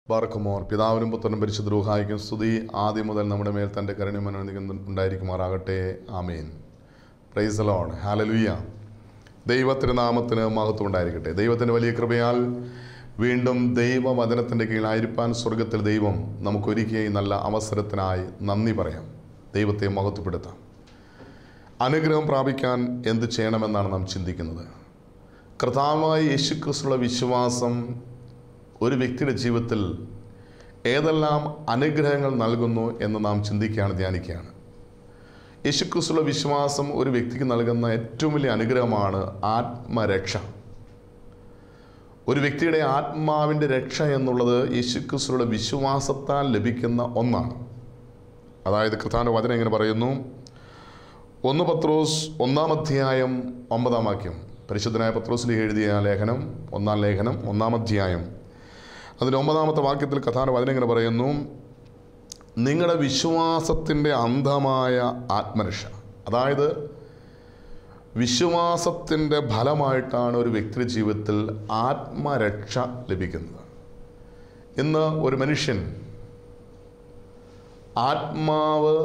ബാർക്കുമോർ പിതാവിനും പുത്രനും പരിശുദ്ധ റൂഹായിക്കും സ്തുതി ആദ്യം മുതൽ നമ്മുടെ മേൽ തൻ്റെ കരുണയും അനുഗ്രഹവും ഉണ്ടായിരിക്കുമാറാകട്ടെ. ആമേൻ. Praise the Lord. ഹല്ലേലൂയ. ദൈവത്തിൻ്റെ നാമത്തിന് മഹത്വം ഉണ്ടായിരിക്കട്ടെ. ദൈവത്തിൻ്റെ വലിയ കൃപയാൽ വീണ്ടും ദൈവവചനത്തിൻ്റെ കീഴിലായിരിക്കാൻ സ്വർഗത്തിൽ ദൈവം നമുക്കൊരുക്കിയ ഈ നല്ല അവസരത്തിനായി നന്ദി പറയാം. ദൈവത്തെ മഹത്വപ്പെടുത്താം. അനുഗ്രഹം പ്രാപിക്കാൻ എന്ത് ചെയ്യണമെന്നാണ് നാം ചിന്തിക്കുന്നത്. കർത്താവായ യേശുക്രിസ്തുവിലുള്ള വിശ്വാസം ഒരു വ്യക്തിയുടെ ജീവിതത്തിൽ ഏതെല്ലാം അനുഗ്രഹങ്ങൾ നൽകുന്നു എന്ന് നാം ചിന്തിക്കുകയാണ്, ധ്യാനിക്കുകയാണ്. യേശുക്രിസ്തുവിലുള്ള വിശ്വാസം ഒരു വ്യക്തിക്ക് നൽകുന്ന ഏറ്റവും വലിയ അനുഗ്രഹമാണ് ആത്മരക്ഷ. ഒരു വ്യക്തിയുടെ ആത്മാവിൻ്റെ രക്ഷ എന്നുള്ളത് യേശുക്രിസ്തുവിലുള്ള വിശ്വാസത്താൽ ലഭിക്കുന്ന ഒന്നാണ്. അതായത് കർത്താവിൻ്റെ വചനം ഇങ്ങനെ പറയുന്നു, 1 പത്രോസ് 1-ാം അധ്യായം 9-ാം വാക്യം. പരിശുദ്ധനായ പത്രോസിൽ എഴുതിയ ലേഖനം 1-ാം ലേഖനം 1-ാം അധ്യായം അതിൻ്റെ 9-ാമത്തെ വാക്യത്തിൽ കർത്താവിൻ്റെ വചനം ഇങ്ങനെ പറയുന്നു, നിങ്ങളുടെ വിശ്വാസത്തിൻ്റെ അന്ധമായ ആത്മരക്ഷ. അതായത് വിശ്വാസത്തിൻ്റെ ഫലമായിട്ടാണ് ഒരു വ്യക്തിയുടെ ജീവിതത്തിൽ ആത്മരക്ഷ ലഭിക്കുന്നത്. ഇന്ന് ഒരു മനുഷ്യൻ ആത്മാവ്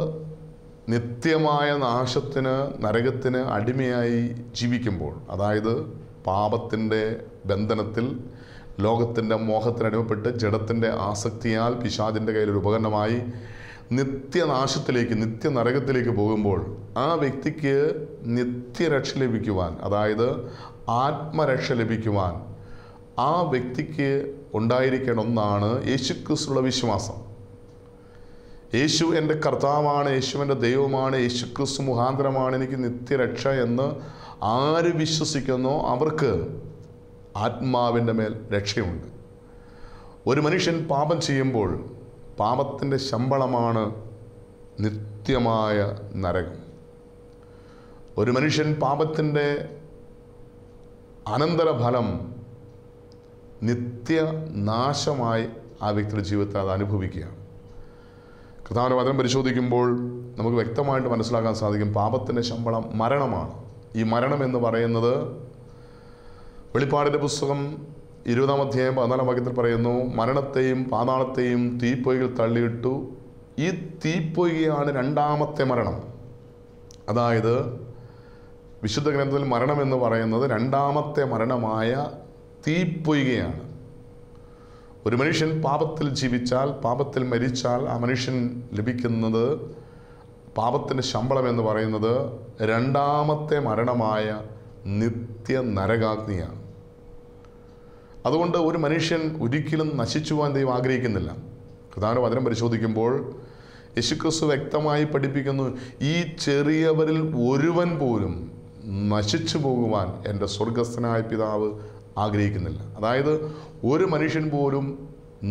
നിത്യമായ നാശത്തിന്, നരകത്തിന് അടിമയായി ജീവിക്കുമ്പോൾ, അതായത് പാപത്തിൻ്റെ ബന്ധനത്തിൽ, ലോകത്തിൻ്റെ മോഹത്തിനടിമപ്പെട്ട് ജഡത്തിൻ്റെ ആസക്തിയാൽ പിശാചിൻ്റെ കയ്യിലൊരു ഉപകരണമായി നിത്യനാശത്തിലേക്ക്, നിത്യനരകത്തിലേക്ക് പോകുമ്പോൾ ആ വ്യക്തിക്ക് നിത്യരക്ഷ ലഭിക്കുവാൻ, അതായത് ആത്മരക്ഷ ലഭിക്കുവാൻ ആ വ്യക്തിക്ക് ഉണ്ടായിരിക്കേണ്ട ഒന്നാണ് യേശുക്രിസ്തുവിലുള്ള വിശ്വാസം. യേശു എൻ്റെ കർത്താവാണ്, യേശു എൻ്റെ ദൈവമാണ്, യേശുക്രിസ്തു മുഖാന്തരമാണ് എനിക്ക് നിത്യരക്ഷ എന്ന് ആര് വിശ്വസിക്കുന്നോ അവർക്ക് ആത്മാവിൻ്റെ മേൽ രക്ഷയുണ്ട്. ഒരു മനുഷ്യൻ പാപം ചെയ്യുമ്പോൾ പാപത്തിൻ്റെ ശമ്പളമാണ് നിത്യമായ നരകം. ഒരു മനുഷ്യൻ പാപത്തിൻ്റെ അനന്തരഫലം നിത്യനാശമായി ആ വ്യക്തിയുടെ ജീവിതത്തിൽ അത് അനുഭവിക്കുകയാണ്. കർത്താവിൻ്റെ വചനം പരിശോധിക്കുമ്പോൾ നമുക്ക് വ്യക്തമായിട്ട് മനസ്സിലാക്കാൻ സാധിക്കും, പാപത്തിൻ്റെ ശമ്പളം മരണമാണ്. ഈ മരണം എന്ന് പറയുന്നത് വെളിപ്പാടിൻ്റെ പുസ്തകം 20-ാം അധ്യായം 14-ാം വാക്യത്തിൽ പറയുന്നു, മരണത്തെയും പാതാളത്തെയും തീപ്പൊയ്കയിൽ തള്ളിയിട്ടു. ഈ തീപ്പൊയ്കയാണ് രണ്ടാമത്തെ മരണം. അതായത് വിശുദ്ധ ഗ്രന്ഥത്തിൽ മരണം എന്ന് പറയുന്നത് രണ്ടാമത്തെ മരണമായ തീപ്പൊയ്കയാണ്. ഒരു മനുഷ്യൻ പാപത്തിൽ ജീവിച്ചാൽ, പാപത്തിൽ മരിച്ചാൽ ആ മനുഷ്യൻ ലഭിക്കുന്നത്, പാപത്തിൻ്റെ ശമ്പളം എന്ന് പറയുന്നത് രണ്ടാമത്തെ മരണമായ നിത്യ നരകാഗ്നിയാണ്. അതുകൊണ്ട് ഒരു മനുഷ്യൻ ഒരിക്കലും നശിച്ചു പോകാൻ ദൈവം ആഗ്രഹിക്കുന്നില്ല. കർത്താവിൻ്റെ വചനം പരിശോധിക്കുമ്പോൾ യേശുക്രിസ്തു വ്യക്തമായി പഠിപ്പിക്കുന്നു, ഈ ചെറിയവരിൽ ഒരുവൻ പോലും നശിച്ചു പോകുവാൻ എൻ്റെ സ്വർഗസ്ഥനായ പിതാവ് ആഗ്രഹിക്കുന്നില്ല. അതായത് ഒരു മനുഷ്യൻ പോലും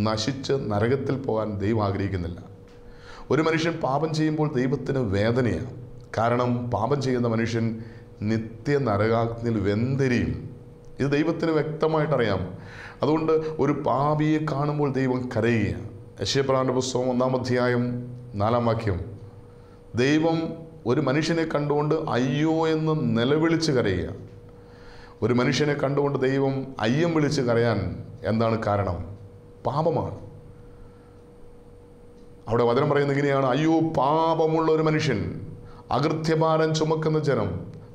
നശിച്ച് നരകത്തിൽ പോകാൻ ദൈവം ആഗ്രഹിക്കുന്നില്ല. ഒരു മനുഷ്യൻ പാപം ചെയ്യുമ്പോൾ ദൈവത്തിന് വേദനയാണ്. കാരണം പാപം ചെയ്യുന്ന മനുഷ്യൻ നിത്യ നരകാഗ്നിയിൽ വെന്തെരിയും. ഇത് ദൈവത്തിന് വ്യക്തമായിട്ടറിയാം. അതുകൊണ്ട് ഒരു പാപിയെ കാണുമ്പോൾ ദൈവം കരയുകയാണ്. യെശയ്യാപ്രവാചകന്റെ പുസ്തകം 1-ാം അധ്യായം 4-ാം വാക്യം, ദൈവം ഒരു മനുഷ്യനെ കണ്ടുകൊണ്ട് അയ്യോ എന്ന് നിലവിളിച്ച് കരയുക. ഒരു മനുഷ്യനെ കണ്ടുകൊണ്ട് ദൈവം അയ്യം വിളിച്ച് കരയാൻ എന്താണ് കാരണം? പാപമാണ്. അവിടെ വചനം പറയുന്നത് ഇങ്ങനെയാണ്, അയ്യോ പാപമുള്ള ഒരു മനുഷ്യൻ, അകൃത്യഭാരം ചുമക്കുന്ന ജനം,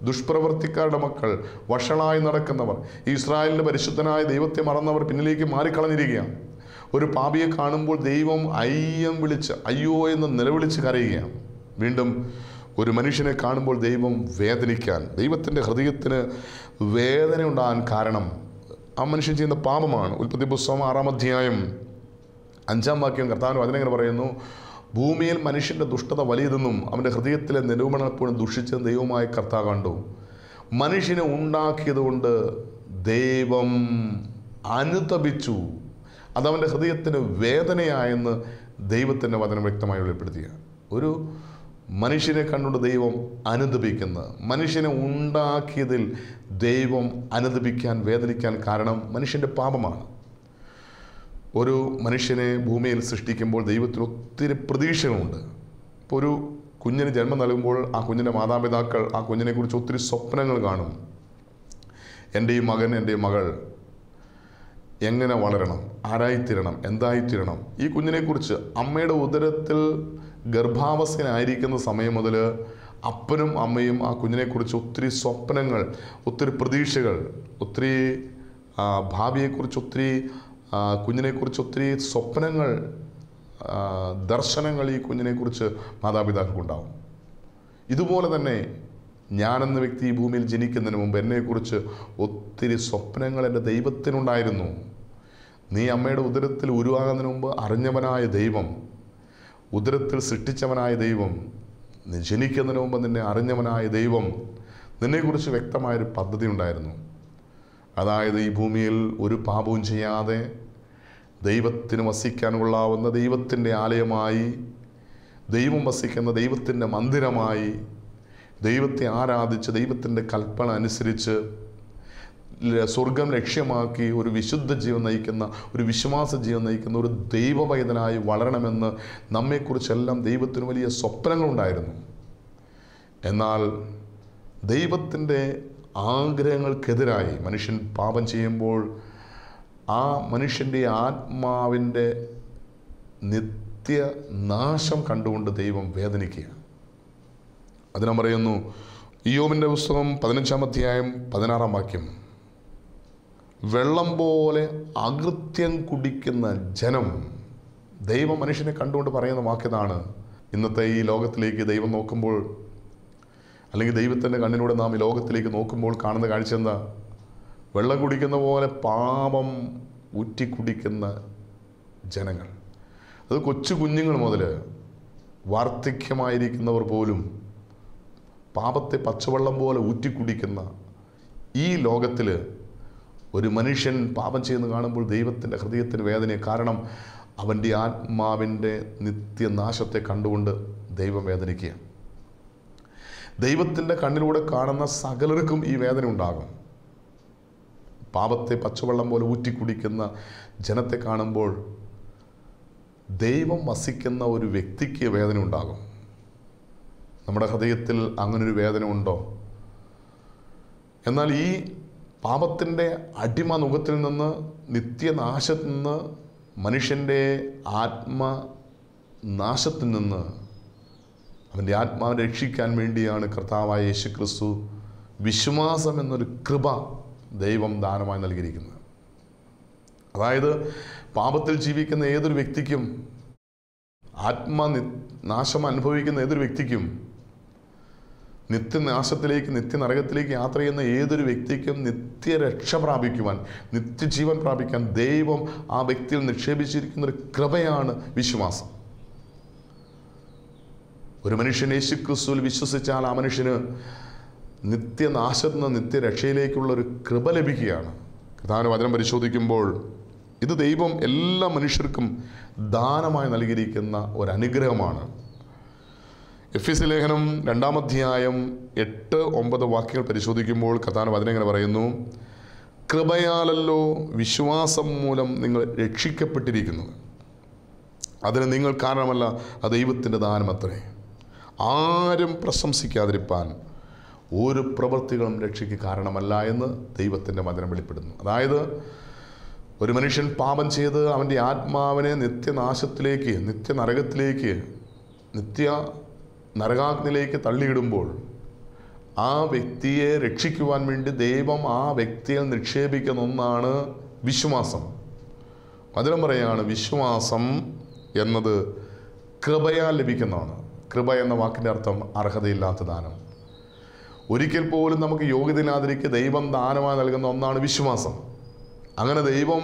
ദുഷ്പ്രവർത്തിക്കാരുടെ മക്കൾ, വഷളായി നടക്കുന്നവർ, ഇസ്രായേലിൻ്റെ പരിശുദ്ധനായ ദൈവത്തെ മറന്നവർ പിന്നിലേക്ക് മാറിക്കളഞ്ഞിരിക്കുകയാണ്. ഒരു പാപിയെ കാണുമ്പോൾ ദൈവം അയ്യം വിളിച്ച് അയ്യോ എന്ന് നിലവിളിച്ച് കരയുകയാണ്. വീണ്ടും ഒരു മനുഷ്യനെ കാണുമ്പോൾ ദൈവം വേദനിക്കാൻ, ദൈവത്തിൻ്റെ ഹൃദയത്തിന് വേദന ഉണ്ടാകാൻ കാരണം ആ മനുഷ്യൻ ചെയ്യുന്ന പാപമാണ്. ഉൽപ്പത്തി പുസ്തകം 6-ാം അധ്യായം 5-ാം വാക്യം കർത്താവിൻ്റെ വചനം ഇങ്ങനെ പറയുന്നു, ഭൂമിയിൽ മനുഷ്യൻ്റെ ദുഷ്ടത വലിയതെന്നും അവൻ്റെ ഹൃദയത്തിലെ നിരൂപണം എപ്പോഴും ദുഷിച്ച ദൈവമായി കർത്താവ് കണ്ടു. മനുഷ്യനെ ഉണ്ടാക്കിയത് കൊണ്ട് ദൈവം അനുതപിച്ചു, അതവൻ്റെ ഹൃദയത്തിന് വേദനയായെന്ന് ദൈവത്തിൻ്റെ വചനം വ്യക്തമായി വെളിപ്പെടുത്തിയ ഒരു മനുഷ്യനെ കണ്ടുകൊണ്ട് ദൈവം അനുതപിക്കുന്ന, മനുഷ്യനെ ഉണ്ടാക്കിയതിൽ ദൈവം അനുതപിക്കാൻ, വേദനിക്കാൻ കാരണം മനുഷ്യൻ്റെ പാപമാണ്. ഒരു മനുഷ്യനെ ഭൂമിയിൽ സൃഷ്ടിക്കുമ്പോൾ ദൈവത്തിന് ഒത്തിരി പ്രതീക്ഷകളുണ്ട്. ഇപ്പോൾ ഒരു കുഞ്ഞിന് ജന്മം നൽകുമ്പോൾ ആ കുഞ്ഞിൻ്റെ മാതാപിതാക്കൾ ആ കുഞ്ഞിനെക്കുറിച്ച് ഒത്തിരി സ്വപ്നങ്ങൾ കാണും. എൻ്റെ ഈ മകൻ, എൻ്റെ ഈ മകൾ എങ്ങനെ വളരണം, ആരായിത്തീരണം, എന്തായിത്തീരണം, ഈ കുഞ്ഞിനെക്കുറിച്ച് അമ്മയുടെ ഉദരത്തിൽ ഗർഭാവസ്ഥയിലായിരിക്കുന്ന സമയം മുതൽ അപ്പനും അമ്മയും ആ കുഞ്ഞിനെക്കുറിച്ച് ഒത്തിരി സ്വപ്നങ്ങൾ, ഒത്തിരി പ്രതീക്ഷകൾ, ഒത്തിരി ഭാവിയെക്കുറിച്ച് ഒത്തിരി, കുഞ്ഞിനെക്കുറിച്ച് ഒത്തിരി സ്വപ്നങ്ങൾ, ദർശനങ്ങൾ ഈ കുഞ്ഞിനെക്കുറിച്ച് മാതാപിതാക്കൾക്കുണ്ടാവും. ഇതുപോലെ തന്നെ ഞാനെന്ന വ്യക്തി ഈ ഭൂമിയിൽ ജനിക്കുന്നതിന് മുമ്പ് എന്നെക്കുറിച്ച് ഒത്തിരി സ്വപ്നങ്ങൾ എൻ്റെ ദൈവത്തിനുണ്ടായിരുന്നു. നീ അമ്മയുടെ ഉദരത്തിൽ ഉരുവാകുന്നതിന് മുമ്പ് അറിഞ്ഞവനായ ദൈവം, ഉദരത്തിൽ സൃഷ്ടിച്ചവനായ ദൈവം, നീ ജനിക്കുന്നതിന് മുമ്പ് നിന്നെ അറിഞ്ഞവനായ ദൈവം നിന്നെക്കുറിച്ച് വ്യക്തമായൊരു പദ്ധതി ഉണ്ടായിരുന്നു. അതായത് ഈ ഭൂമിയിൽ ഒരു പാപവും ചെയ്യാതെ ദൈവത്തിന് വസിക്കാൻ കൊള്ളാവുന്ന ദൈവത്തിൻ്റെ ആലയമായി, ദൈവം വസിക്കുന്ന ദൈവത്തിൻ്റെ മന്ദിരമായി, ദൈവത്തെ ആരാധിച്ച് ദൈവത്തിൻ്റെ കൽപ്പന അനുസരിച്ച് സ്വർഗം ലക്ഷ്യമാക്കി ഒരു വിശുദ്ധ ജീവൻ നയിക്കുന്ന, ഒരു വിശ്വാസ ജീവൻ നയിക്കുന്ന ഒരു ദൈവവൈതനായി വളരണമെന്ന് നമ്മെക്കുറിച്ചെല്ലാം ദൈവത്തിന് വലിയ സ്വപ്നങ്ങളുണ്ടായിരുന്നു. എന്നാൽ ദൈവത്തിൻ്റെ ആഗ്രഹങ്ങൾക്കെതിരായി മനുഷ്യൻ പാപം ചെയ്യുമ്പോൾ ആ മനുഷ്യൻ്റെ ആത്മാവിൻ്റെ നിത്യനാശം കണ്ടുകൊണ്ട് ദൈവം വേദനിക്കുക. അതിനാ പറയുന്നു, ഇയ്യോബിൻ്റെ പുസ്തകം 15-ാം അധ്യായം 16-ാം വാക്യം, വെള്ളം പോലെ അകൃത്യം കുടിക്കുന്ന ജനം. ദൈവം മനുഷ്യനെ കണ്ടുകൊണ്ട് പറയുന്ന വാക്കിതാണ്. ഇന്നത്തെ ഈ ലോകത്തിലേക്ക് ദൈവം നോക്കുമ്പോൾ, അല്ലെങ്കിൽ ദൈവത്തിൻ്റെ കണ്ണിലൂടെ നാം ഈ ലോകത്തിലേക്ക് നോക്കുമ്പോൾ കാണുന്ന കാഴ്ച എന്താ? വെള്ളം കുടിക്കുന്ന പോലെ പാപം ഊറ്റിക്കുടിക്കുന്ന ജനങ്ങൾ. അത് കൊച്ചു കുഞ്ഞുങ്ങൾ മുതൽ വാർദ്ധക്യമായിരിക്കുന്നവർ പോലും പാപത്തെ പച്ചവെള്ളം പോലെ ഊറ്റിക്കുടിക്കുന്ന ഈ ലോകത്തിൽ ഒരു മനുഷ്യൻ പാപം ചെയ്യുന്ന കാണുമ്പോൾ ദൈവത്തിൻ്റെ ഹൃദയത്തിന് വേദന. കാരണം അവൻ്റെ ആത്മാവിൻ്റെ നിത്യനാശത്തെ കണ്ടുകൊണ്ട് ദൈവം വേദനിക്കുക. ദൈവത്തിൻ്റെ കണ്ണിലൂടെ കാണുന്ന സകലർക്കും ഈ വേദന ഉണ്ടാകും. പാപത്തെ പച്ചവെള്ളം പോലെ ഊറ്റിക്കുടിക്കുന്ന ജനത്തെ കാണുമ്പോൾ ദൈവം വസിക്കുന്ന ഒരു വ്യക്തിക്ക് വേദന ഉണ്ടാകും. നമ്മുടെ ഹൃദയത്തിൽ അങ്ങനൊരു വേദന ഉണ്ടോ? എന്നാൽ ഈ പാപത്തിൻ്റെ അടിമനുഖത്തിൽ നിന്ന്, നിത്യനാശത്തിൽ നിന്ന്, മനുഷ്യൻ്റെ ആത്മനാശത്തിൽ നിന്ന് അവൻ്റെ ആത്മാവിനെ രക്ഷിക്കാൻ വേണ്ടിയാണ് കർത്താവായ യേശു ക്രിസ്തു വിശ്വാസം എന്നൊരു കൃപ ദൈവം ദാനമായി നൽകിയിരിക്കുന്നത്. അതായത് പാപത്തിൽ ജീവിക്കുന്ന ഏതൊരു വ്യക്തിക്കും, ആത്മനാശം അനുഭവിക്കുന്ന ഏതൊരു വ്യക്തിക്കും, നിത്യനാശത്തിലേക്ക്, നിത്യനരകത്തിലേക്ക് യാത്ര ചെയ്യുന്ന ഏതൊരു വ്യക്തിക്കും നിത്യരക്ഷ പ്രാപിക്കുവാൻ, നിത്യജീവൻ പ്രാപിക്കാൻ ദൈവം ആ വ്യക്തിയിൽ നിക്ഷേപിച്ചിരിക്കുന്ന ഒരു കൃപയാണ് വിശ്വാസം. ഒരു മനുഷ്യൻ യേശുക്രിസ്തുവിൽ വിശ്വസിച്ചാൽ ആ മനുഷ്യന് നിത്യനാശത്തിൽ നിന്ന് നിത്യരക്ഷയിലേക്കുള്ള ഒരു കൃപ ലഭിക്കുകയാണ്. കർത്താവിന്റെ വചനം പരിശോധിക്കുമ്പോൾ ഇത് ദൈവം എല്ലാ മനുഷ്യർക്കും ദാനമായി നൽകിയിരിക്കുന്ന ഒരു അനുഗ്രഹമാണ്. എഫെസ്യ ലേഖനം 2-ാം അധ്യായം 8-9 വാക്യങ്ങൾ പരിശോധിക്കുമ്പോൾ കർത്താവിന്റെ വചനം ഇങ്ങനെ പറയുന്നു, കൃപയാലല്ലോ വിശ്വാസം മൂലം നിങ്ങൾ രക്ഷിക്കപ്പെട്ടിരിക്കുന്നത്, അതിന് നിങ്ങൾ കാരണമല്ല, അത് ദൈവത്തിൻ്റെ ദാനമത്രേ. ആരും പ്രശംസിക്കാതിരിപ്പാൻ ഒരു പ്രവൃത്തികളും രക്ഷയ്ക്ക് കാരണമല്ല എന്ന് ദൈവത്തിൻ്റെ വചനം വെളിപ്പെടുന്നു. അതായത് ഒരു മനുഷ്യൻ പാപം ചെയ്ത് അവൻ്റെ ആത്മാവിനെ നിത്യനാശത്തിലേക്ക്, നിത്യനരകത്തിലേക്ക്, നരകാഗ്നിയിലേക്ക് തള്ളിയിടുമ്പോൾ ആ വ്യക്തിയെ രക്ഷിക്കുവാൻ വേണ്ടി ദൈവം ആ വ്യക്തിയിൽ നിക്ഷേപിക്കുന്ന ഒന്നാണ് വിശ്വാസം. വചനം പറയുകയാണ്, വിശ്വാസം എന്നത് കൃപയാൽ ലഭിക്കുന്നതാണ്. കൃപ എന്ന വാക്കിൻ്റെ അർത്ഥം അർഹതയില്ലാത്ത ദാനം. ഒരിക്കൽ പോലും നമുക്ക് യോഗ്യതയില്ലാതിരിക്കെ ദൈവം ദാനമായി നൽകുന്ന ഒന്നാണ് വിശ്വാസം. അങ്ങനെ ദൈവം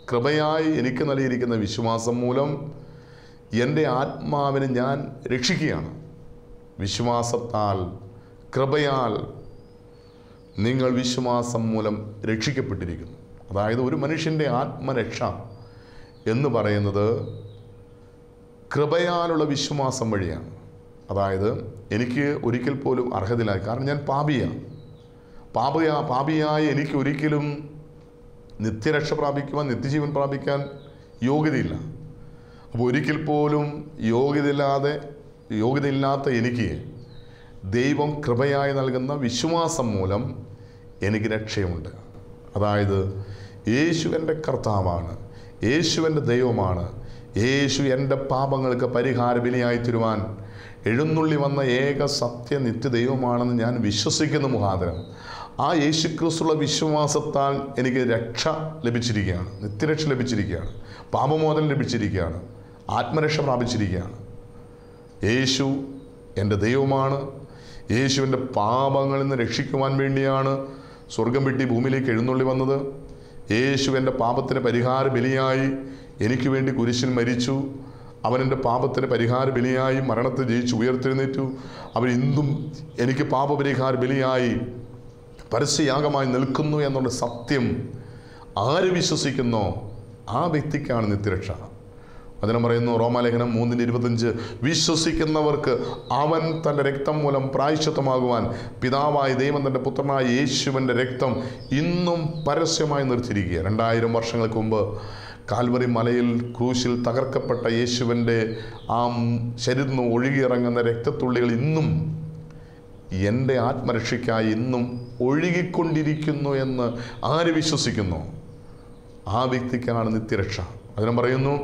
കൃപയായി എനിക്ക് നൽകിയിരിക്കുന്ന വിശ്വാസം മൂലം എൻ്റെ ആത്മാവിനെ ഞാൻ രക്ഷിക്കുകയാണ്. വിശ്വാസത്താൽ, കൃപയാൽ നിങ്ങൾ വിശ്വാസം മൂലം രക്ഷിക്കപ്പെട്ടിരിക്കുന്നു. അതായത് ഒരു മനുഷ്യൻ്റെ ആത്മരക്ഷ എന്ന് പറയുന്നത് കൃപയാലുള്ള വിശ്വാസം വഴിയാണ്. അതായത് എനിക്ക് ഒരിക്കൽ പോലും അർഹതയില്ല, കാരണം ഞാൻ പാപിയായി എനിക്ക് ഒരിക്കലും നിത്യരക്ഷ പ്രാപിക്കുവാൻ, നിത്യജീവൻ പ്രാപിക്കാൻ യോഗ്യതയില്ല. അപ്പോൾ ഒരിക്കൽ പോലും യോഗ്യതയില്ലാത്ത എനിക്ക് ദൈവം കൃപയായി നൽകുന്ന വിശ്വാസം മൂലം എനിക്ക് രക്ഷയുണ്ട്. അതായത് യേശു എൻ്റെ കർത്താവാണ്, യേശു എൻ്റെ ദൈവമാണ്, യേശു എൻ്റെ പാപങ്ങൾക്ക് പരിഹാര ബലിയായി തീരുവാൻ എഴുന്നള്ളി വന്ന ഏക സത്യ നിത്യദൈവമാണെന്ന് ഞാൻ വിശ്വസിക്കുന്ന മുഖാന്തരം ആ യേശുക്രിസ്തുള്ള വിശ്വാസത്താൽ എനിക്ക് രക്ഷ ലഭിച്ചിരിക്കുകയാണ്, നിത്യരക്ഷ ലഭിച്ചിരിക്കുകയാണ്, പാപമോചനം ലഭിച്ചിരിക്കുകയാണ്, ആത്മരക്ഷ പ്രാപിച്ചിരിക്കുകയാണ്. യേശു എൻ്റെ ദൈവമാണ്. യേശുവിൻ്റെ പാപങ്ങളിൽ നിന്ന് രക്ഷിക്കുവാൻ വേണ്ടിയാണ് സ്വർഗം വിട്ടി ഭൂമിയിലേക്ക് എഴുന്നള്ളി വന്നത്. യേശു എൻ്റെ പാപത്തിന് പരിഹാര ബലിയായി എനിക്ക് വേണ്ടി കുരിശിൽ മരിച്ചു. അവൻ എൻ്റെ പാപത്തിന് പരിഹാര ബലിയായി മരണത്തെ ജയിച്ച് ഉയർത്തെഴുന്നേറ്റു. അവൻ ഇന്നും എനിക്ക് പാപപരിഹാര ബലിയായി പരസ്യയാഗമായി നിൽക്കുന്നു എന്നുള്ള സത്യം ആര് വിശ്വസിക്കുന്നോ ആ വ്യക്തിക്കാണ് നിത്യരക്ഷ. വചനം പറയുന്നു, റോമാലേഖനം 3:25, വിശ്വസിക്കുന്നവർക്ക് അവൻ തൻ്റെ രക്തം മൂലം പ്രായശ്ചിത്തമാകുവാൻ പിതാവായ ദൈവം തൻ്റെ പുത്രനായ യേശുവിൻ്റെ രക്തം ഇന്നും പരസ്യമായി നിർത്തിയിരിക്കുക. 2000 വർഷങ്ങൾക്ക് മുമ്പ് കാൽവറി മലയിൽ ക്രൂശിൽ തകർക്കപ്പെട്ട യേശുവിൻ്റെ ആ ശരീരത്തിൽ നിന്ന് ഒഴുകിയിറങ്ങുന്ന രക്തത്തുള്ളികൾ ഇന്നും എൻ്റെ ആത്മരക്ഷയ്ക്കായി ഇന്നും ഒഴുകിക്കൊണ്ടിരിക്കുന്നു എന്ന് ആര് വിശ്വസിക്കുന്നു ആ വ്യക്തിക്കാണ് നിത്യരക്ഷ. അതിനും പറയുന്നു,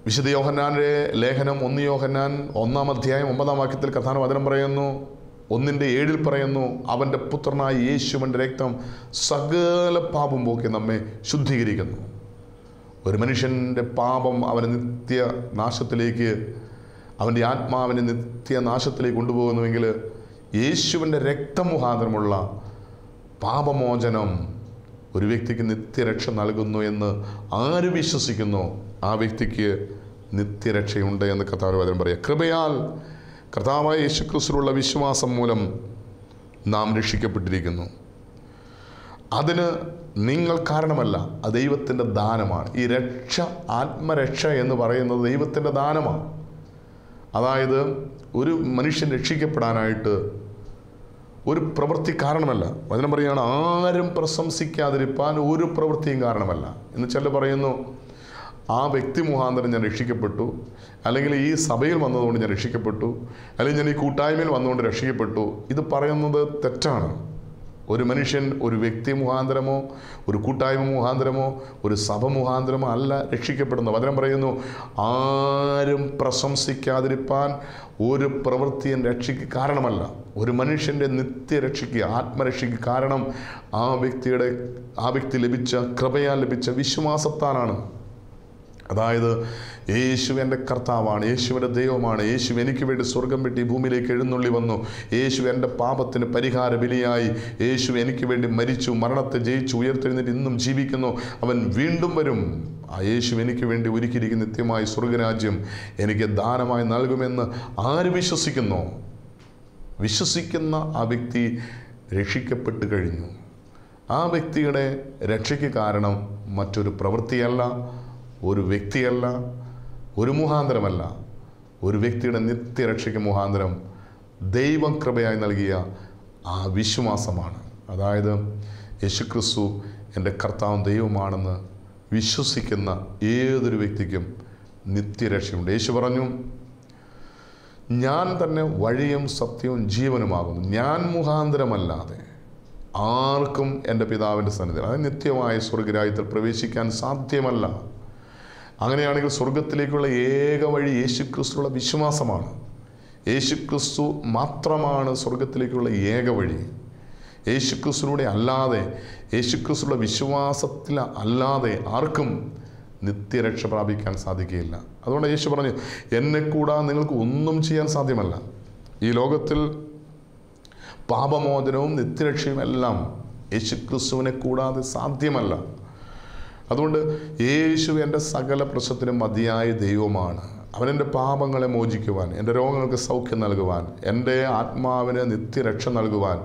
വിശുദ്ധ യോഹന്നാൻ്റെ ലേഖനം 1 യോഹന്നാൻ 1-ാം അധ്യായം 9-ാം വാക്യത്തിൽ കർത്താവ് വചനം പറയുന്നു, 1:7 പറയുന്നു, അവൻ്റെ പുത്രനായ യേശുവിൻ്റെ രക്തം സകല പാപം പോക്കി നമ്മെ ശുദ്ധീകരിക്കുന്നു. ഒരു മനുഷ്യൻ്റെ പാപം അവനെ നിത്യനാശത്തിലേക്ക്, അവൻ്റെ ആത്മാവിനെ നിത്യനാശത്തിലേക്ക് കൊണ്ടുപോകുന്നുവെങ്കിൽ യേശുവിൻ്റെ രക്തമുഖാന്തരമുള്ള പാപമോചനം ഒരു വ്യക്തിക്ക് നിത്യരക്ഷ നൽകുന്നു എന്ന് ആര് വിശ്വസിക്കുന്നു ആ വ്യക്തിക്ക് നിത്യരക്ഷയുണ്ട് എന്ന് കർത്താവ് വചനം പറയുക. കൃപയാൽ കർത്താവായ യേശുക്രിസ്തുവിലുള്ള വിശ്വാസം മൂലം നാം രക്ഷിക്കപ്പെട്ടിരിക്കുന്നു. അതിന് നിങ്ങൾ കാരണമല്ല, അത് ദൈവത്തിൻ്റെ ദാനമാണ്. ഈ രക്ഷ, ആത്മരക്ഷ എന്ന് പറയുന്നത് ദൈവത്തിൻ്റെ ദാനമാണ്. അതായത് ഒരു മനുഷ്യൻ രക്ഷിക്കപ്പെടാനായിട്ട് ഒരു പ്രവൃത്തി കാരണമല്ല. വചനം പറയുകയാണ്, ആരും പ്രശംസിക്കാതിരിപ്പാൻ ഒരു പ്രവൃത്തിയും കാരണമല്ല എന്ന് ചിലർ പറയുന്നു. ആ വ്യക്തി മുഖാന്തരം ഞാൻ രക്ഷിക്കപ്പെട്ടു, അല്ലെങ്കിൽ ഈ സഭയിൽ വന്നതുകൊണ്ട് ഞാൻ രക്ഷിക്കപ്പെട്ടു, അല്ലെങ്കിൽ ഞാൻ ഈ കൂട്ടായ്മയിൽ വന്നുകൊണ്ട് രക്ഷിക്കപ്പെട്ടു. ഇത് പറയുന്നത് തെറ്റാണ്. ഒരു മനുഷ്യൻ ഒരു വ്യക്തി മുഖാന്തരമോ ഒരു കൂട്ടായ്മ മുഖാന്തരമോ ഒരു സഭ മുഖാന്തരമോ അല്ല രക്ഷിക്കപ്പെടുന്നത്. വചനം പറയുന്നു, ആരും പ്രശംസിക്കാതിരിപ്പാൻ ഒരു പ്രവൃത്തിയും രക്ഷയ്ക്ക് കാരണമല്ല. ഒരു മനുഷ്യൻ്റെ നിത്യരക്ഷയ്ക്ക്, ആത്മരക്ഷയ്ക്ക് കാരണം ആ വ്യക്തി ലഭിച്ച കൃപയാൽ ലഭിച്ച വിശ്വാസത്താലാണ്. അതായത് യേശു എൻ്റെ കർത്താവാണ്, യേശുവിൻ്റെ ദൈവമാണ്, യേശു എനിക്ക് വേണ്ടി സ്വർഗം വിട്ട് ഈ ഭൂമിയിലേക്ക് എഴുന്നള്ളി വന്നു, യേശു എൻ്റെ പാപത്തിന് പരിഹാര ബലിയായി, യേശു എനിക്ക് വേണ്ടി മരിച്ചു, മരണത്തെ ജയിച്ചു ഉയർത്തെഴുന്നേറ്റ് ഇന്നും ജീവിക്കുന്നു, അവൻ വീണ്ടും വരും. ആ യേശു എനിക്ക് വേണ്ടി ഒരുക്കിയിരിക്കുന്ന നിത്യമായ സ്വർഗരാജ്യം എനിക്ക് ദാനമായി നൽകുമെന്ന് ആര് വിശ്വസിക്കുന്നോ, വിശ്വസിക്കുന്ന ആ വ്യക്തി രക്ഷിക്കപ്പെട്ട് കഴിഞ്ഞു. ആ വ്യക്തിയുടെ രക്ഷയ്ക്ക് കാരണം മറ്റൊരു പ്രവൃത്തിയല്ല, ഒരു വ്യക്തിയല്ല, ഒരു മുഖാന്തരമല്ല. ഒരു വ്യക്തിയുടെ നിത്യരക്ഷയ്ക്ക് മുഖാന്തരം ദൈവം കൃപയായി നൽകിയ ആ വിശ്വാസമാണ്. അതായത് യേശുക്രിസ്തു എൻ്റെ കർത്താവും ദൈവമാണെന്ന് വിശ്വസിക്കുന്ന ഏതൊരു വ്യക്തിക്കും നിത്യരക്ഷയുണ്ട്. യേശു പറഞ്ഞു, ഞാൻ തന്നെ വഴിയും സത്യവും ജീവനുമാകുന്നു, ഞാൻ മുഖാന്തരമല്ലാതെ ആർക്കും എൻ്റെ പിതാവിൻ്റെ സന്നിധിയിൽ, അതായത് നിത്യമായ സ്വർഗരാജ്യത്തിൽ പ്രവേശിക്കാൻ സാധ്യമല്ല. അങ്ങനെയാണെങ്കിൽ സ്വർഗത്തിലേക്കുള്ള ഏക വഴി യേശുക്രിസ്തുള്ള വിശ്വാസമാണ്. യേശുക്രിസ്തു മാത്രമാണ് സ്വർഗത്തിലേക്കുള്ള ഏക വഴി. യേശുക്രിസ്തുവിലൂടെ അല്ലാതെ, യേശുക്രിസ്തുള്ള വിശ്വാസത്തിൽ അല്ലാതെ ആർക്കും നിത്യരക്ഷ പ്രാപിക്കാൻ സാധിക്കുകയില്ല. അതുകൊണ്ട് യേശു പറഞ്ഞു, എന്നെ കൂടാതെ നിങ്ങൾക്ക് ഒന്നും ചെയ്യാൻ സാധ്യമല്ല. ഈ ലോകത്തിൽ പാപമോചനവും നിത്യരക്ഷയും എല്ലാം യേശുക്രിസ്തുവിനെ കൂടാതെ സാധ്യമല്ല. അതുകൊണ്ട് യേശു എൻ്റെ സകല പ്രശ്നത്തിനും മതിയായ ദൈവമാണ്. അവനെൻ്റെ പാപങ്ങളെ മോചിക്കുവാൻ, എൻ്റെ രോഗങ്ങൾക്ക് സൗഖ്യം നൽകുവാൻ, എൻ്റെ ആത്മാവിന് നിത്യരക്ഷ നൽകുവാൻ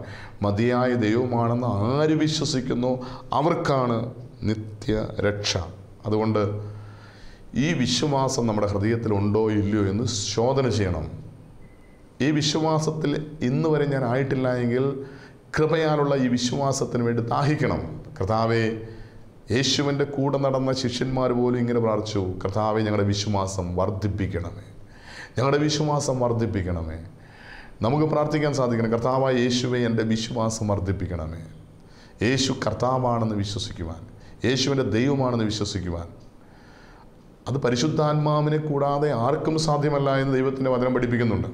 മതിയായ ദൈവമാണെന്ന് ആര് വിശ്വസിക്കുന്നു അവർക്കാണ് നിത്യരക്ഷ. അതുകൊണ്ട് ഈ വിശ്വാസം നമ്മുടെ ഹൃദയത്തിലുണ്ടോ ഇല്ലയോ എന്ന് ശോധന ചെയ്യണം. ഈ വിശ്വാസത്തിൽ ഇന്ന് വരെ ഞാൻ ആയിട്ടില്ല എങ്കിൽ കൃപയാലുള്ള ഈ വിശ്വാസത്തിന് വേണ്ടി ദാഹിക്കണം. കർത്താവേ, യേശുവിൻ്റെ കൂടെ നടന്ന ശിഷ്യന്മാർ പോലും ഇങ്ങനെ പ്രാർത്ഥിച്ചു, കർത്താവേ ഞങ്ങളുടെ വിശ്വാസം വർദ്ധിപ്പിക്കണമേ, ഞങ്ങളുടെ വിശ്വാസം വർദ്ധിപ്പിക്കണമേ. നമുക്ക് പ്രാർത്ഥിക്കാൻ സാധിക്കണം, കർത്താവായ യേശുവേ എൻ്റെ വിശ്വാസം വർദ്ധിപ്പിക്കണമേ. യേശു കർത്താവാണെന്ന് വിശ്വസിക്കുവാൻ, യേശുവിൻ്റെ ദൈവമാണെന്ന് വിശ്വസിക്കുവാൻ, അത് പരിശുദ്ധാത്മാവിനെ കൂടാതെ ആർക്കും സാധ്യമല്ല എന്ന് ദൈവത്തിൻ്റെ വചനം പഠിപ്പിക്കുന്നുണ്ട്.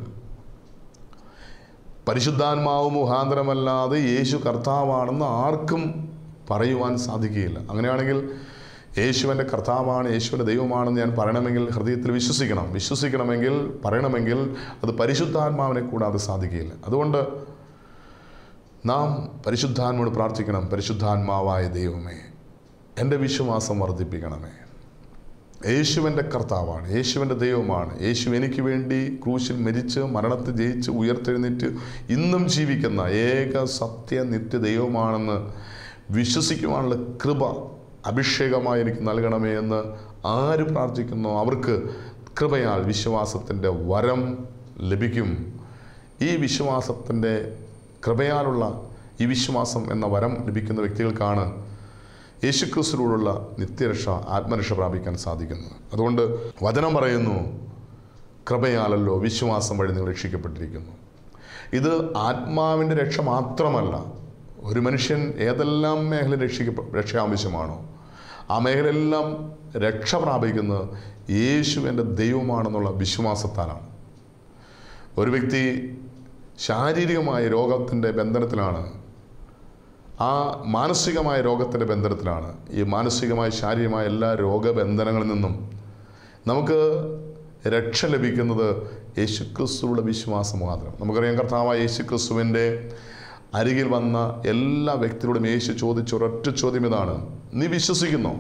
പരിശുദ്ധാത്മാവ് മുഖാന്തരമല്ലാതെ യേശു കർത്താവാണെന്ന് ആർക്കും പറയുവാൻ സാധിക്കുകയില്ല. അങ്ങനെയാണെങ്കിൽ യേശുവിൻ്റെ കർത്താവാണ്, യേശുവിൻ്റെ ദൈവമാണെന്ന് ഞാൻ പറയണമെങ്കിൽ ഹൃദയത്തിൽ വിശ്വസിക്കണമെങ്കിൽ പറയണമെങ്കിൽ അത് പരിശുദ്ധാത്മാവിനെ കൂടാതെ സാധിക്കുകയില്ല. അതുകൊണ്ട് നാം പരിശുദ്ധാത്മാവോട് പ്രാർത്ഥിക്കണം. പരിശുദ്ധാത്മാവായ ദൈവമേ, എൻ്റെ വിശ്വാസം വർദ്ധിപ്പിക്കണമേ. യേശുവിൻ്റെ കർത്താവാണ്, യേശുവിൻ്റെ ദൈവമാണ്. യേശു എനിക്ക് വേണ്ടി ക്രൂശിൽ മരിച്ച് മരണത്തെ ജയിച്ച് ഉയർത്തെഴുന്നേറ്റ് ഇന്നും ജീവിക്കുന്ന ഏക സത്യ നിത്യ ദൈവമാണെന്ന് വിശ്വസിക്കുവാനുള്ള കൃപ അഭിഷേകമായി എനിക്ക് നൽകണമേ എന്ന് ആര് പ്രാർത്ഥിക്കുന്നോ അവർക്ക് കൃപയാൽ വിശ്വാസത്തിൻ്റെ വരം ലഭിക്കും. ഈ വിശ്വാസത്തിൻ്റെ കൃപയാലുള്ള ഈ വിശ്വാസം എന്ന വരം ലഭിക്കുന്ന വ്യക്തികൾക്കാണ് യേശുക്രിസ്തുവിലുള്ള നിത്യരക്ഷ, ആത്മരക്ഷ പ്രാപിക്കാൻ സാധിക്കുന്നത്. അതുകൊണ്ട് വചനം പറയുന്നു, കൃപയാലല്ലോ വിശ്വാസം വഴി നിങ്ങൾ രക്ഷിക്കപ്പെട്ടിരിക്കുന്നു. ഇത് ആത്മാവിൻ്റെ രക്ഷ മാത്രമല്ല. ഒരു മനുഷ്യൻ ഏതെല്ലാം മേഖല രക്ഷ ആവശ്യമാണോ ആ മേഖലയെല്ലാം രക്ഷ പ്രാപിക്കുന്നത് യേശുവിൻ്റെ ദൈവമാണെന്നുള്ള വിശ്വാസത്താലാണ്. ഒരു വ്യക്തി ശാരീരികമായ രോഗത്തിൻ്റെ ബന്ധനത്തിലാണ്, ആ മാനസികമായ രോഗത്തിൻ്റെ ബന്ധനത്തിലാണ്. ഈ മാനസികമായ ശാരീരികമായ എല്ലാ രോഗബന്ധനങ്ങളിൽ നിന്നും നമുക്ക് രക്ഷ ലഭിക്കുന്നത് യേശുക്രിസ്തുവിലുള്ള വിശ്വാസം മാത്രം. നമുക്കറിയാം, കർത്താവായ യേശുക്രിസ്തുവിൻ്റെ അരികിൽ വന്ന എല്ലാ വ്യക്തികളോടും യേശു ചോദിച്ച ഒരൊറ്റ ചോദ്യം ഇതാണ്: നീ വിശ്വസിക്കുന്നോ?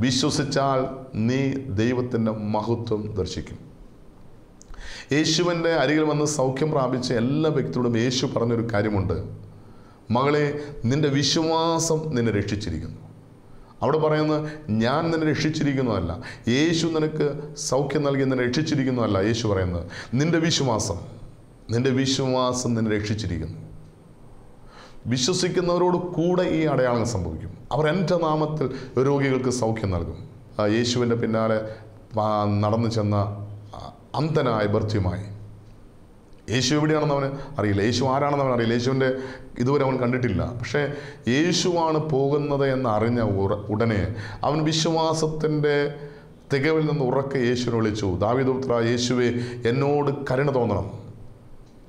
വിശ്വസിച്ചാൽ നീ ദൈവത്തിൻ്റെ മഹത്വം ദർശിക്കും. യേശുവിൻ്റെ അരികിൽ വന്ന് സൗഖ്യം പ്രാപിച്ച എല്ലാ വ്യക്തികളോടും യേശു പറഞ്ഞൊരു കാര്യമുണ്ട്: മകളെ, നിൻ്റെ വിശ്വാസം നിന്നെ രക്ഷിച്ചിരിക്കുന്നു. അവിടെ പറയുന്നത് ഞാൻ നിന്നെ രക്ഷിച്ചിരിക്കുന്നതല്ല, യേശു നിനക്ക് സൗഖ്യം നൽകി നിന്നെ രക്ഷിച്ചിരിക്കുന്നതല്ല. യേശു പറയുന്നത് നിൻ്റെ വിശ്വാസം നിന്നെ രക്ഷിച്ചിരിക്കുന്നു. വിശ്വസിക്കുന്നവരോട് കൂടെ ഈ അടയാളങ്ങൾ സംഭവിക്കും. അവർ എൻ്റെ നാമത്തിൽ രോഗികൾക്ക് സൗഖ്യം നൽകും. യേശുവിൻ്റെ പിന്നാലെ നടന്നു ചെന്ന അന്ധനായ ബർത്തിമായി, യേശു എവിടെയാണെന്ന് അവന് അറിയില്ല, യേശു ആരാണെന്ന് അവൻ അറിയില്ല, യേശുവിൻ്റെ ഇതുവരെ അവൻ കണ്ടിട്ടില്ല. പക്ഷേ യേശുവാണ് പോകുന്നത് എന്ന് അറിഞ്ഞ ഉടനെ അവൻ വിശ്വാസത്തിൻ്റെ തികവിൽ നിന്ന് ഉറക്കെ യേശുവിനെ വിളിച്ചു: ദാവീദുപുത്രാ യേശുവേ, എന്നോട് കരുണ തോന്നണം.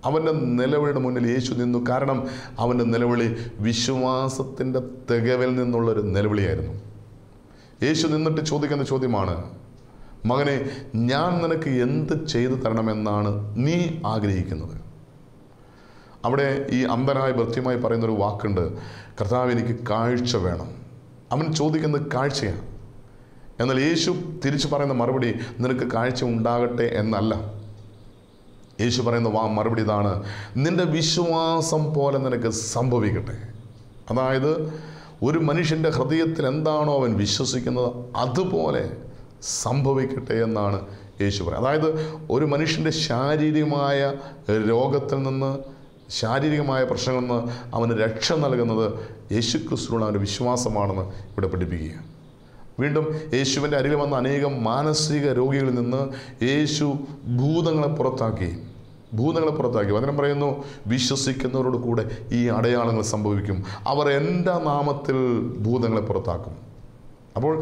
അവൻ്റെ നിലവിളിയുടെ മുന്നിൽ യേശു നിന്നു. കാരണം അവൻ്റെ നിലവിളി വിശ്വാസത്തിൻ്റെ തികവിൽ നിന്നുള്ളൊരു നിലവിളിയായിരുന്നു. യേശു നിന്നിട്ട് ചോദിക്കുന്ന ചോദ്യമാണ്: മകനെ, ഞാൻ നിനക്ക് എന്ത് ചെയ്തു തരണമെന്നാണ് നീ ആഗ്രഹിക്കുന്നത്? അവിടെ ഈ അന്ധനായ ഭൃത്യമായി പറയുന്നൊരു വാക്കുണ്ട്: കർത്താവ്, എനിക്ക് കാഴ്ച വേണം. അവൻ ചോദിക്കുന്നത് കാഴ്ചയാണ്. എന്നാൽ യേശു തിരിച്ചു പറയുന്ന മറുപടി നിനക്ക് കാഴ്ച ഉണ്ടാകട്ടെ എന്നല്ല. യേശു പറയുന്ന മറുപടി ഇതാണ്: നിൻ്റെ വിശ്വാസം പോലെ നിനക്ക് സംഭവിക്കട്ടെ. അതായത് ഒരു മനുഷ്യൻ്റെ ഹൃദയത്തിൽ എന്താണോ അവൻ വിശ്വസിക്കുന്നത് അതുപോലെ സംഭവിക്കട്ടെ എന്നാണ് യേശു പറയുന്നത്. അതായത് ഒരു മനുഷ്യൻ്റെ ശാരീരികമായ രോഗത്തിൽ നിന്ന്, ശാരീരികമായ പ്രശ്നങ്ങളിൽ നിന്ന് അവന് രക്ഷ നൽകുന്നത് യേശുക്രിസ്തുവിനുള്ള അവൻ്റെ വിശ്വാസമാണെന്ന് ഇവിടെ പഠിപ്പിക്കുക. വീണ്ടും യേശുവിൻ്റെ അരികിൽ വന്ന അനേകം മാനസിക രോഗികളിൽ നിന്ന് യേശു ഭൂതങ്ങളെ പുറത്താക്കി. വചനം പറയുന്നു, വിശ്വസിക്കുന്നവരോട് കൂടെ ഈ അടയാളങ്ങൾ സംഭവിക്കും, അവർ എൻ്റെ നാമത്തിൽ ഭൂതങ്ങളെ പുറത്താക്കും. അപ്പോൾ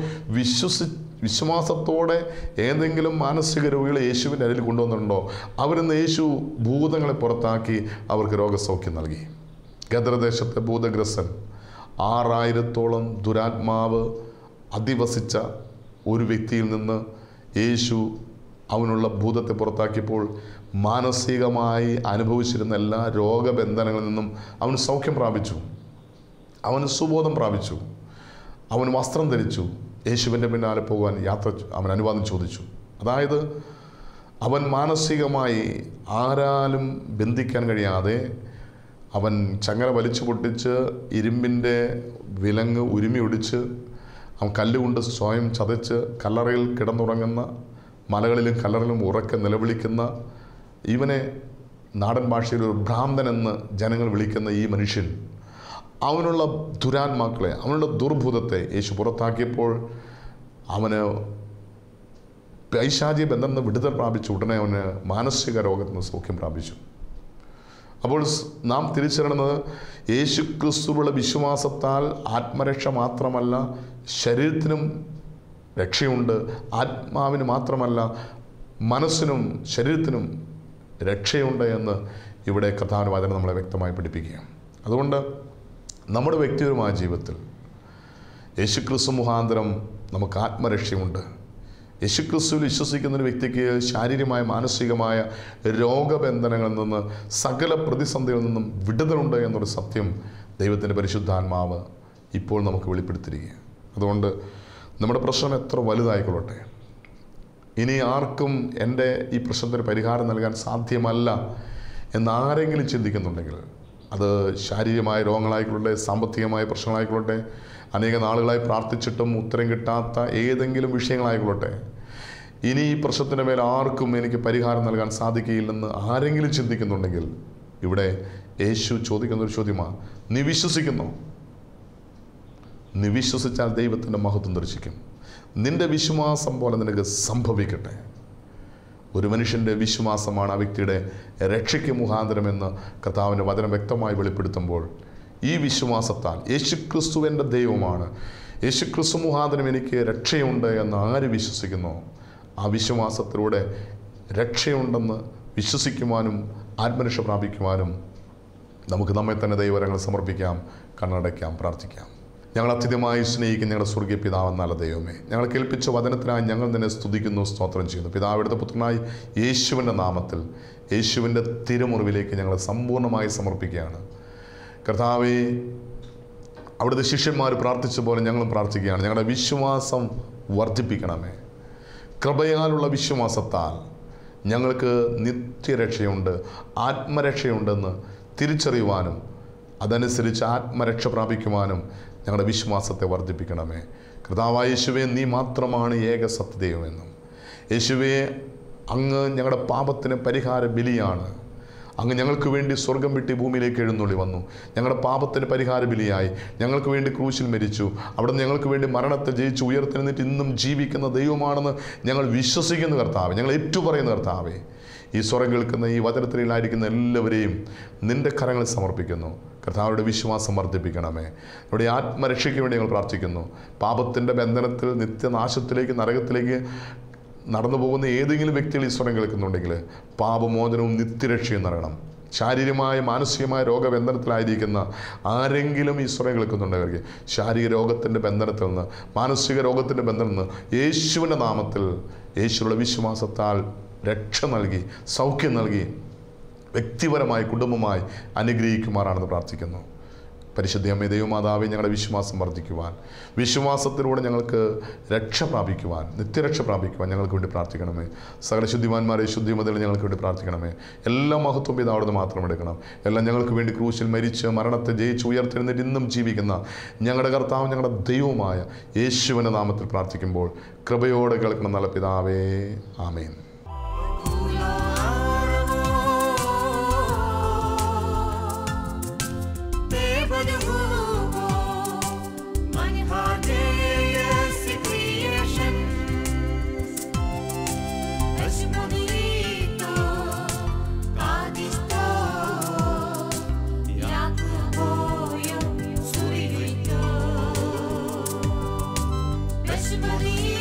വിശ്വാസത്തോടെ ഏതെങ്കിലും മാനസിക രോഗികളെ യേശുവിൻ്റെ അരികിൽ കൊണ്ടുവന്നിട്ടുണ്ടോ? അവരിന്ന് യേശു ഭൂതങ്ങളെ പുറത്താക്കി അവർക്ക് രോഗസൗഖ്യം നൽകി. ഗദരദേശത്തെ ഭൂതഗ്രസ്തൻ 6000-ഓളം ദുരാത്മാവ് അധിവസിച്ച ഒരു വ്യക്തിയിൽ നിന്ന് യേശു അവനുള്ള ഭൂതത്തെ പുറത്താക്കിയപ്പോൾ മാനസികമായി അനുഭവിച്ചിരുന്ന എല്ലാ രോഗബന്ധനങ്ങളിൽ നിന്നും അവൻ സൗഖ്യം പ്രാപിച്ചു, അവന് സുബോധം പ്രാപിച്ചു, അവൻ വസ്ത്രം ധരിച്ചു. യേശുവിൻ്റെ പിന്നാലെ പോകാൻ അവൻ അനുവാദം ചോദിച്ചു. അതായത് അവൻ മാനസികമായി ആരാലും ബന്ധിക്കാൻ കഴിയാതെ അവൻ ചങ്ങല വലിച്ചു പൊട്ടിച്ച് ഇരുമ്പിൻ്റെ വിലങ്ങ് ഉരുമി ഒടിച്ച് അവൻ കല്ലുകൊണ്ട് സ്വയം ചതച്ച് കല്ലറയിൽ കിടന്നുറങ്ങുന്ന, മലകളിലും കല്ലറയിലും ഉറക്കെ നിലവിളിക്കുന്ന, ഇവനെ നാടൻ ഭാഷയിൽ ഒരു ഭ്രാന്തൻ എന്ന് ജനങ്ങൾ വിളിക്കുന്ന ഈ മനുഷ്യൻ, അവനുള്ള ദുരാത്മാക്കളെ, അവനുള്ള ദുർഭൂതത്തെ യേശു പുറത്താക്കിയപ്പോൾ അവന് പൈശാചിക ബന്ധം നിന്ന് വിടുതൽ പ്രാപിച്ചു. ഉടനെ അവന് മാനസിക രോഗത്തിൽ നിന്ന് സൗഖ്യം പ്രാപിച്ചു. അപ്പോൾ നാം തിരിച്ചറിയുന്നത് യേശു ക്രിസ്തുവിലുള്ള വിശ്വാസത്താൽ ആത്മരക്ഷ മാത്രമല്ല, ശരീരത്തിനും രക്ഷയുണ്ട്. ആത്മാവിന് മാത്രമല്ല, മനസ്സിനും ശരീരത്തിനും രക്ഷയുണ്ട് എന്ന് ഇവിടെ കഥാനുവാചനം നമ്മളെ വ്യക്തമായി പഠിപ്പിക്കുകയാണ്. അതുകൊണ്ട് നമ്മുടെ വ്യക്തിപരമായ ജീവിതത്തിൽ യേശുക്രിസ്തു മുഖാന്തരം നമുക്ക് ആത്മരക്ഷയുണ്ട്. യേശുക്രിസ്തുവിൽ വിശ്വസിക്കുന്ന ഒരു വ്യക്തിക്ക് ശാരീരികമായ മാനസികമായ രോഗബന്ധനങ്ങളിൽ നിന്ന്, സകല പ്രതിസന്ധികളിൽ നിന്നും വിടുതലുണ്ട് എന്നൊരു സത്യം ദൈവത്തിൻ്റെ പരിശുദ്ധാത്മാവ് ഇപ്പോൾ നമുക്ക് വെളിപ്പെടുത്തിയിരിക്കുക. അതുകൊണ്ട് നമ്മുടെ പ്രശ്നം എത്ര വലുതായിക്കൊള്ളട്ടെ, ഇനി ആർക്കും എൻ്റെ ഈ പ്രശ്നത്തിന് പരിഹാരം നൽകാൻ സാധ്യമല്ല എന്നാരെങ്കിലും ചിന്തിക്കുന്നുണ്ടെങ്കിൽ, അത് ശാരീരികമായ രോഗങ്ങളായിക്കൊള്ളട്ടെ, സാമ്പത്തികമായ പ്രശ്നങ്ങളായിക്കൊള്ളട്ടെ, അനേക നാളുകളായി പ്രാർത്ഥിച്ചിട്ടും ഉത്തരം കിട്ടാത്ത ഏതെങ്കിലും വിഷയങ്ങളായിക്കൊള്ളട്ടെ, ഇനി ഈ പ്രശ്നത്തിൻ്റെ മേൽ ആർക്കും എനിക്ക് പരിഹാരം നൽകാൻ സാധിക്കുകയില്ലെന്ന് ആരെങ്കിലും ചിന്തിക്കുന്നുണ്ടെങ്കിൽ, ഇവിടെ യേശു ചോദിക്കുന്നൊരു ചോദ്യമാണ്, നീ വിശ്വസിക്കുന്നോ? നീ വിശ്വസിച്ചാൽ ദൈവത്തിൻ്റെ മഹത്വം ദർശിക്കും. നിൻ്റെ വിശ്വാസം പോലെ നിനക്ക് സംഭവിക്കട്ടെ. ഒരു മനുഷ്യൻ്റെ വിശ്വാസമാണ് ആ വ്യക്തിയുടെ രക്ഷയ്ക്ക് മുഖാന്തരമെന്ന് കർത്താവിൻ്റെ വചനം വ്യക്തമായി വെളിപ്പെടുത്തുമ്പോൾ, ഈ വിശ്വാസത്താൽ യേശുക്രിസ്തു എൻ്റെ ദൈവമാണ്, യേശുക്രിസ്തു മുഖാന്തരം എനിക്ക് രക്ഷയുണ്ട് എന്ന് ആര് വിശ്വസിക്കുന്നോ, ആ വിശ്വാസത്തിലൂടെ രക്ഷയുണ്ടെന്ന് വിശ്വസിക്കുവാനും ആത്മരക്ഷ പ്രാപിക്കുവാനും നമുക്ക് നമ്മെ തന്നെ ദൈവവരങ്ങൾ സമർപ്പിക്കാം, കണ്ണടയ്ക്കാം, പ്രാർത്ഥിക്കാം. ഞങ്ങൾ അത്യധികമായി സ്നേഹിക്കുന്ന ഞങ്ങളുടെ സ്വർഗീയ പിതാവ് നല്ല ദൈവമേ, ഞങ്ങൾ കേൾപ്പിച്ച വചനത്തിനായി ഞങ്ങൾ നിന്നെ സ്തുതിക്കുന്നു, സ്തോത്രം ചെയ്യുന്നു. പിതാവിടുത്തെ പുത്രനായി യേശുവിൻ്റെ നാമത്തിൽ, യേശുവിൻ്റെ തിരുമുറിവിലേക്ക് ഞങ്ങൾ സമ്പൂർണ്ണമായി സമർപ്പിക്കുകയാണ്. കർത്താവേ, അവിടുത്തെ ശിഷ്യന്മാർ പ്രാർത്ഥിച്ച പോലെ ഞങ്ങളും പ്രാർത്ഥിക്കുകയാണ്. ഞങ്ങളുടെ വിശ്വാസം വർദ്ധിപ്പിക്കണമേ. കൃപയാലുള്ള വിശ്വാസത്താൽ ഞങ്ങൾക്ക് നിത്യരക്ഷയുണ്ട്, ആത്മരക്ഷയുണ്ടെന്ന് തിരിച്ചറിയുവാനും അതനുസരിച്ച് ആത്മരക്ഷ പ്രാപിക്കുവാനും ഞങ്ങളുടെ വിശ്വാസത്തെ വർദ്ധിപ്പിക്കണമേ. കർത്താവായ യേശുവേ, നീ മാത്രമാണ് ഏക സത്യദൈവമെന്നും, യേശുവേ, അങ്ങ് ഞങ്ങളുടെ പാപത്തിന് പരിഹാര ബലിയാണ്. അങ്ങ് ഞങ്ങൾക്ക് വേണ്ടി സ്വർഗം വിട്ട് ഭൂമിയിലേക്ക് എഴുന്നള്ളി വന്നു. ഞങ്ങളുടെ പാപത്തിന് പരിഹാര ബലിയായി ഞങ്ങൾക്ക് വേണ്ടി ക്രൂശിൽ മരിച്ചു. അവിടെ ഞങ്ങൾക്ക് വേണ്ടി മരണത്തെ ജയിച്ച് ഉയർത്തെഴുന്നേറ്റ് ഇന്നും ജീവിക്കുന്ന ദൈവമാണെന്ന് ഞങ്ങൾ വിശ്വസിക്കുന്ന കർത്താവേ, ഞങ്ങൾ ഏറ്റുപറയുന്ന കർത്താവേ, ഈ സ്വരം കേൾക്കുന്ന ഈ വചനത്തിലായിരിക്കുന്ന എല്ലാവരെയും നിൻ്റെ കരങ്ങളിൽ സമർപ്പിക്കുന്നു. കർത്താവരുടെ വിശ്വാസം വർദ്ധിപ്പിക്കണമേ. നമ്മുടെ ആത്മരക്ഷയ്ക്ക് വേണ്ടി ഞങ്ങൾ പ്രാർത്ഥിക്കുന്നു. പാപത്തിൻ്റെ ബന്ധനത്തിൽ നിത്യനാശത്തിലേക്ക്, നരകത്തിലേക്ക് നടന്നു പോകുന്ന ഏതെങ്കിലും വ്യക്തികൾ ഈ സ്വരം കേൾക്കുന്നുണ്ടെങ്കിൽ പാപമോചനവും നിത്യരക്ഷയും നൽകണം. ശാരീരികമായ മാനസികമായ രോഗബന്ധനത്തിലായിരിക്കുന്ന ആരെങ്കിലും ഈ സ്വരം കേൾക്കുന്നുണ്ടെങ്കിൽ ശാരീരിക രോഗത്തിൻ്റെ ബന്ധനത്തിൽ നിന്ന്, മാനസിക രോഗത്തിൻ്റെ ബന്ധനത്തിൽ നിന്ന് യേശുവിൻ്റെ നാമത്തിൽ, യേശുവിലുള്ള വിശ്വാസത്താൽ രക്ഷ നൽകി, സൗഖ്യം നൽകി, വ്യക്തിപരമായി കുടുംബമായി അനുഗ്രഹിക്കുമാറാണെന്ന് പ്രാർത്ഥിക്കുന്നു. പരിശുദ്ധ അമ്മേ ദൈവമാതാവേ, ഞങ്ങളുടെ വിശ്വാസം വർദ്ധിക്കുവാൻ, വിശ്വാസത്തിലൂടെ ഞങ്ങൾക്ക് രക്ഷ പ്രാപിക്കുവാൻ, നിത്യരക്ഷ പ്രാപിക്കുവാൻ ഞങ്ങൾക്ക് വേണ്ടി പ്രാർത്ഥിക്കണമേ. സകല ശുദ്ധിമാന്മാരെ ശുദ്ധിമതിൽ ഞങ്ങൾക്ക് വേണ്ടി പ്രാർത്ഥിക്കണമേ. എല്ലാ മഹത്വം പിതാവിടുന്ന് മാത്രം എടുക്കണം. എല്ലാം ഞങ്ങൾക്ക് വേണ്ടി ക്രൂശിൽ മരിച്ച് മരണത്തെ ജയിച്ച് ഉയർത്തെഴുന്നേറ്റ് ഇന്നും ജീവിക്കുന്ന ഞങ്ങളുടെ കർത്താവ്, ഞങ്ങളുടെ ദൈവമായ യേശുവിൻ്റെ നാമത്തിൽ പ്രാർത്ഥിക്കുമ്പോൾ കൃപയോടെ കേൾക്കണം നല്ല പിതാവേ. ആമേൻ. Maria.